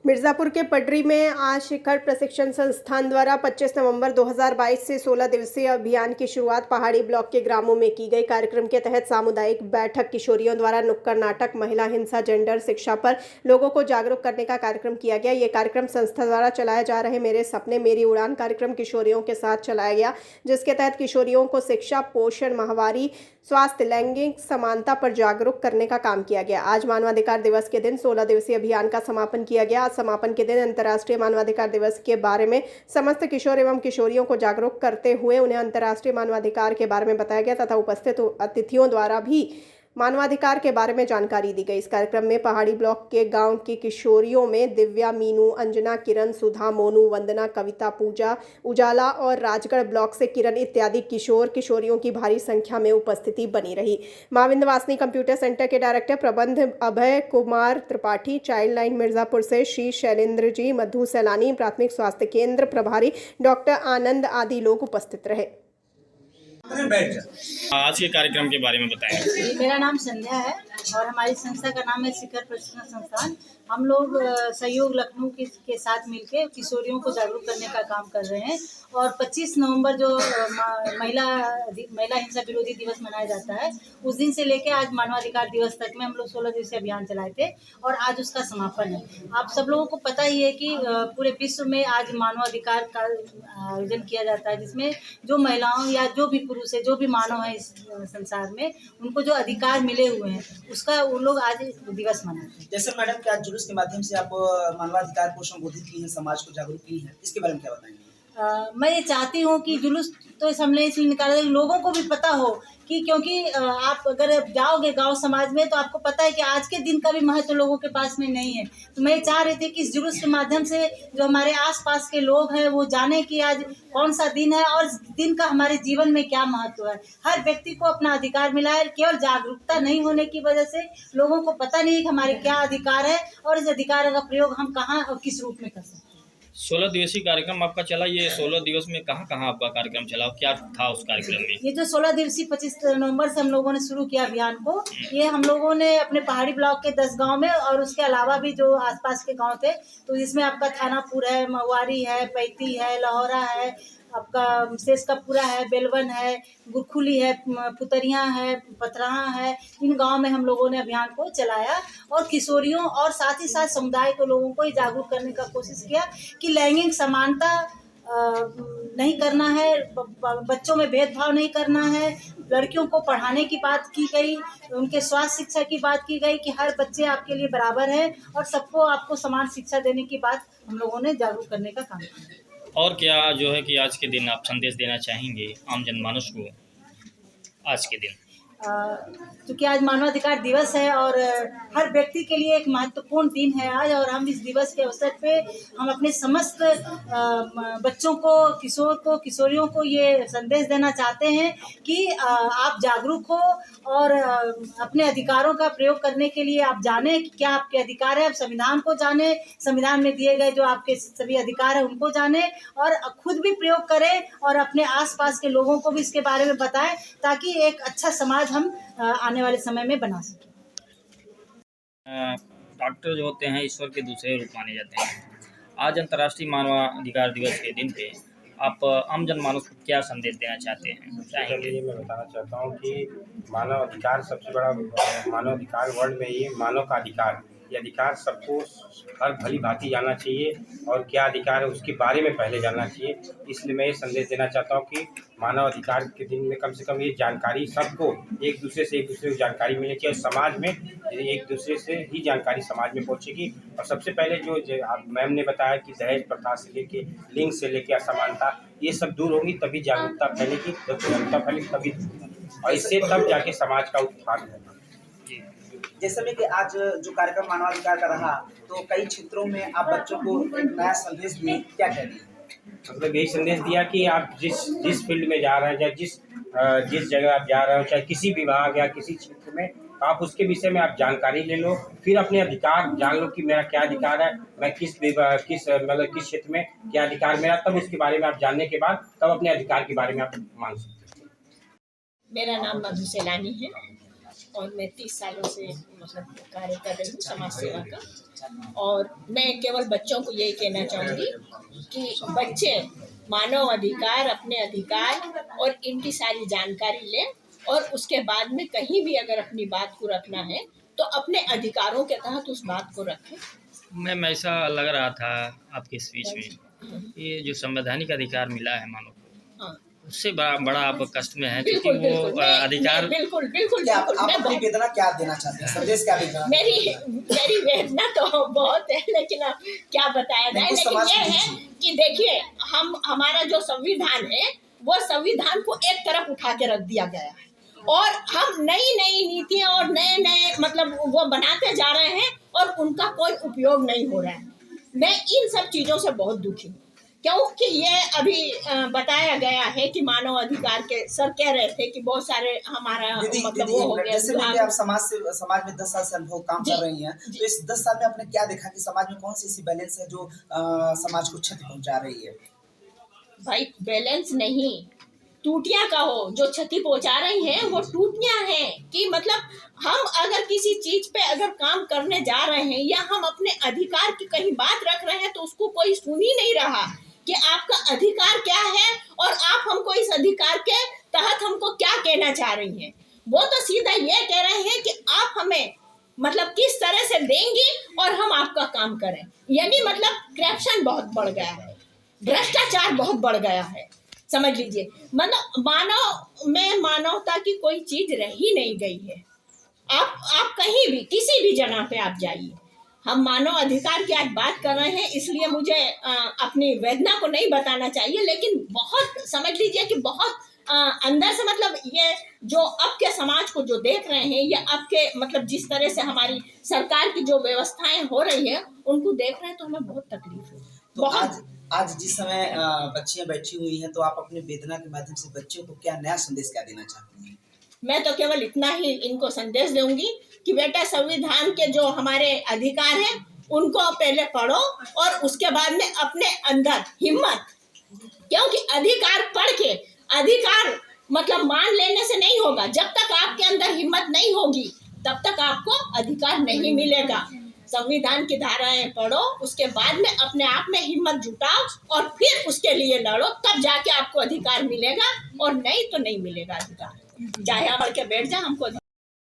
मिर्ज़ापुर के पडरी में आज शिखर प्रशिक्षण संस्थान द्वारा 25 नवंबर 2022 से 16 दिवसीय अभियान की शुरुआत पहाड़ी ब्लॉक के ग्रामों में की गई। कार्यक्रम के तहत सामुदायिक बैठक, किशोरियों द्वारा नुक्कड़ नाटक, महिला हिंसा, जेंडर शिक्षा पर लोगों को जागरूक करने का कार्यक्रम किया गया। ये कार्यक्रम संस्था द्वारा चलाए जा रहे मेरे सपने मेरी उड़ान कार्यक्रम किशोरियों के साथ चलाया गया, जिसके तहत किशोरियों को शिक्षा, पोषण, माहवारी, स्वास्थ्य, लैंगिक समानता पर जागरूक करने का काम किया गया। आज मानवाधिकार दिवस के दिन 16 दिवसीय अभियान का समापन किया गया। समापन के दिन अंतर्राष्ट्रीय मानवाधिकार दिवस के बारे में समस्त किशोर एवं किशोरियों को जागरूक करते हुए उन्हें अंतर्राष्ट्रीय मानवाधिकार के बारे में बताया गया तथा उपस्थित अतिथियों द्वारा भी मानवाधिकार के बारे में जानकारी दी गई। इस कार्यक्रम में पहाड़ी ब्लॉक के गांव की किशोरियों में दिव्या, मीनू, अंजना, किरण, सुधा, मोनू, वंदना, कविता, पूजा, उजाला और राजगढ़ ब्लॉक से किरण इत्यादि किशोर किशोरियों की भारी संख्या में उपस्थिति बनी रही। मां विंध्यवासिनी कंप्यूटर सेंटर के डायरेक्टर प्रबंध अभय कुमार त्रिपाठी, चाइल्ड लाइन मिर्जापुर से श्री शैलेंद्र जी, मधु सैलानी, प्राथमिक स्वास्थ्य केंद्र प्रभारी डॉक्टर आनंद आदि लोग उपस्थित रहे। आज के कार्यक्रम के बारे में बताएं। मेरा नाम संध्या है और हमारी संस्था का नाम है शिखर प्रशिक्षण संस्थान। हम लोग सहयोग लखनऊ के साथ मिलकर किशोरियों को जागरूक करने का काम कर रहे हैं और 25 नवंबर जो महिला हिंसा विरोधी दिवस मनाया जाता है, उस दिन से लेकर आज मानवाधिकार दिवस तक में हम लोग 16 दिवसीय अभियान चलाए थे और आज उसका समापन है। आप सब लोगों को पता ही है कि पूरे विश्व में आज मानवाधिकार का आयोजन किया जाता है, जिसमें जो महिलाओं या जो भी पुरुष है, जो भी मानव है इस संसार में, उनको जो अधिकार मिले हुए हैं उसका वो लोग आज दिवस मनाते हैं। जैसे मैडम, क्या जुलूस के माध्यम से आप मानवाधिकार को संबोधित की है, समाज को जागरूक की है, इसके बारे में क्या बताएंगे? मैं ये चाहती हूँ कि जुलूस तो इस हमले इसलिए निकाला जाए, लोगों को भी पता हो कि क्योंकि आप अगर जाओगे गांव समाज में तो आपको पता है कि आज के दिन का भी महत्व लोगों के पास में नहीं है। तो मैं चाह रही थी कि इस जुलूस के माध्यम से जो हमारे आसपास के लोग हैं वो जाने कि आज कौन सा दिन है और इस दिन का हमारे जीवन में क्या महत्व है। हर व्यक्ति को अपना अधिकार मिला है, केवल जागरूकता नहीं होने की वजह से लोगों को पता नहीं है कि हमारे क्या अधिकार है और इस अधिकार का प्रयोग हम कहाँ और किस रूप में कर सकते हैं। 16 दिवसीय कार्यक्रम आपका चला, ये 16 दिवस में कहाँ कहाँ आपका कार्यक्रम चला, क्या था उस कार्यक्रम में? ये जो 16 दिवसीय 25 नवंबर से हम लोगों ने शुरू किया अभियान को, ये हम लोगों ने अपने पहाड़ी ब्लॉक के 10 गांव में और उसके अलावा भी जो आसपास के गांव थे, तो इसमें आपका थानापुर है, महुआरी है, पैती है, लाहौरा है, आपका शेषकापुरा है, बेलवन है, गुरखुली है, पुतरिया है, पथराहा है। इन गांव में हम लोगों ने अभियान को चलाया और किशोरियों और साथ ही साथ समुदाय के लोगों को जागरूक करने का कोशिश किया कि लैंगिक समानता नहीं करना है, बच्चों में भेदभाव नहीं करना है, लड़कियों को पढ़ाने की बात की गई, उनके स्वास्थ्य शिक्षा की बात की गई कि हर बच्चे आपके लिए बराबर है और सबको आपको समान शिक्षा देने की बात हम लोगों ने जागरूक करने का काम किया। और क्या जो है कि आज के दिन आप संदेश देना चाहेंगे आम जनमानस को आज के दिन? क्योंकि आज मानवाधिकार दिवस है और हर व्यक्ति के लिए एक महत्वपूर्ण दिन है आज, और हम इस दिवस के अवसर पे हम अपने समस्त बच्चों को, किशोर को, किशोरियों को ये संदेश देना चाहते हैं कि आप जागरूक हो और अपने अधिकारों का प्रयोग करने के लिए आप जाने कि क्या आपके अधिकार है। आप संविधान को जाने, संविधान में दिए गए जो आपके सभी अधिकार है उनको जाने और खुद भी प्रयोग करें और अपने आसपास के लोगों को भी इसके बारे में बताएं, ताकि एक अच्छा समाज हम आने वाले समय में बना सकें। डॉक्टर जो होते हैं ईश्वर के दूसरे रूप माने जाते हैं। आज अंतर्राष्ट्रीय मानवाधिकार दिवस के दिन पे आप आम जनमानस को क्या संदेश देना चाहते हैं? चलिए, मैं बताना चाहता हूँ कि मानव अधिकार सबसे बड़ा मानव अधिकार वर्ल्ड में ये मानव का अधिकार, ये अधिकार सबको हर भली भांति जानना चाहिए और क्या अधिकार है उसके बारे में पहले जानना चाहिए। इसलिए मैं ये संदेश देना चाहता हूँ कि मानव अधिकार के दिन में कम से कम ये जानकारी सबको एक दूसरे को जानकारी मिलनी चाहिए। समाज में एक दूसरे से ही जानकारी समाज में पहुँचेगी। और सबसे पहले जो मैम ने बताया कि दहेज प्रथा से लेके, लिंग से लेके असमानता, ये सब दूर होगी तभी जागरूकता फैलेगी, जब जागरूकता फैलेगी तभी, और इससे तब जाके समाज का उत्थान होगा। जैसे में कि आज जो कार्यक्रम मानवाधिकार का रहा, तो कई क्षेत्रों में आप बच्चों को एक नया संदेश दिए, क्या कहेंगे? मतलब यही संदेश दिया कि आप जिस फील्ड में जा रहे हैं या जिस जगह आप जा रहे हो, चाहे किसी विभाग या किसी क्षेत्र में, आप उसके विषय में आप जानकारी ले लो, फिर अपने अधिकार जान लो कि मेरा क्या अधिकार है, मैं किस क्षेत्र में क्या अधिकार मेरा, तब उसके बारे में आप जानने के बाद तब अपने अधिकार के बारे में आप मांग सकते हैं। मेरा नाम मधु सैलानी है और मैं 30 सालों से मतलब कार्य कर रही हूँ समाज सेवा का। और मैं केवल बच्चों को यही कहना चाहूँगी कि बच्चे मानव अधिकार, अपने अधिकार और इनकी सारी जानकारी लें, और उसके बाद में कहीं भी अगर अपनी बात को रखना है तो अपने अधिकारों के तहत उस बात को रखें। मैम ऐसा लग रहा था आपके स्पीच में, ये जो संवैधानिक अधिकार मिला है मानव को, हाँ, उससे बड़ा आप कष्ट में है, क्योंकि बिल्कुल वो बिल्कुल अधिकार बिल्कुल बिल्कुल क्या बिल्कुल आप मैं अपनी बहुत वेदना क्या देना चाहते हैं, संदेश क्या देना चाहते हैं? मेरी वेदना तो बहुत है, लेकिन अब क्या बताया जाए। नहीं, कुछ लेकिन समाज ये में है दीजिए। कि देखिए, हमारा जो संविधान है वो संविधान को एक तरफ उठा के रख दिया गया है, और हम नई नई नीतियां और नए नए मतलब वो बनाते जा रहे हैं और उनका कोई उपयोग नहीं हो रहा है। मैं इन सब चीज़ों से बहुत दुखी हूँ, क्योंकि ये अभी बताया गया है कि मानव अधिकार के सर कह रहे थे कि बहुत सारे हमारा दीदी मतलब दीदी वो एक हो मिनट, गया जैसे में कि विभाग। आप समाज में 10 साल से अनुभव काम जी, कर रही हैं, जी। तो इस 10 साल में आपने क्या देखा कि समाज में कौन सी ऐसी बैलेंस है जो समाज को क्षति पहुंचा रही है? भाई बैलेंस नहीं, टूटियां कहो, जो क्षति पहुंचा रही हैं वो टूटियां हैं। कि मतलब हम अगर किसी चीज पे अगर काम करने जा रहे हैं या हम अपने अधिकार की कहीं बात रख रहे हैं तो उसको कोई सुन ही नहीं रहा कि आपका अधिकार क्या है और आप हमको इस अधिकार के तहत हमको क्या कहना चाह रही हैं। वो तो सीधा ये कह रहे हैं कि आप हमें मतलब किस तरह से देंगी और हम आपका काम करें। यानी मतलब करप्शन बहुत बढ़ गया है, भ्रष्टाचार बहुत बढ़ गया है, समझ लीजिए। मतलब मानवता की कोई चीज रह ही नहीं गई है। आप कहीं भी किसी भी जगह पे आप जाइए, हम मानव अधिकार की आज बात कर रहे हैं, इसलिए मुझे अपनी वेदना को नहीं बताना चाहिए, लेकिन बहुत समझ लीजिए कि बहुत अंदर से मतलब ये जो अब के समाज को जो देख रहे हैं या अब के मतलब जिस तरह से हमारी सरकार की जो व्यवस्थाएं हो रही है उनको देख रहे हैं तो हमें बहुत तकलीफ है। तो आज जिस समय बच्चियां बैठी हुई हैं, तो आप अपनी वेदना के माध्यम से बच्चों को क्या नया संदेश क्या देना चाहती हैं? मैं तो केवल इतना ही इनको संदेश दूंगी कि बेटा संविधान के जो हमारे अधिकार हैं उनको पहले पढ़ो और उसके बाद में अपने अंदर हिम्मत, क्योंकि अधिकार पढ़ के अधिकार मतलब मान लेने से नहीं होगा। जब तक आपके अंदर हिम्मत नहीं होगी तब तक आपको अधिकार नहीं मिलेगा। संविधान की धाराएं पढ़ो, उसके बाद में अपने आप में हिम्मत जुटाओ और फिर उसके लिए लड़ो, तब जाके आपको अधिकार मिलेगा, और नहीं तो नहीं मिलेगा अधिकार। चाहे आप पढ़ के बैठ जाए, हमको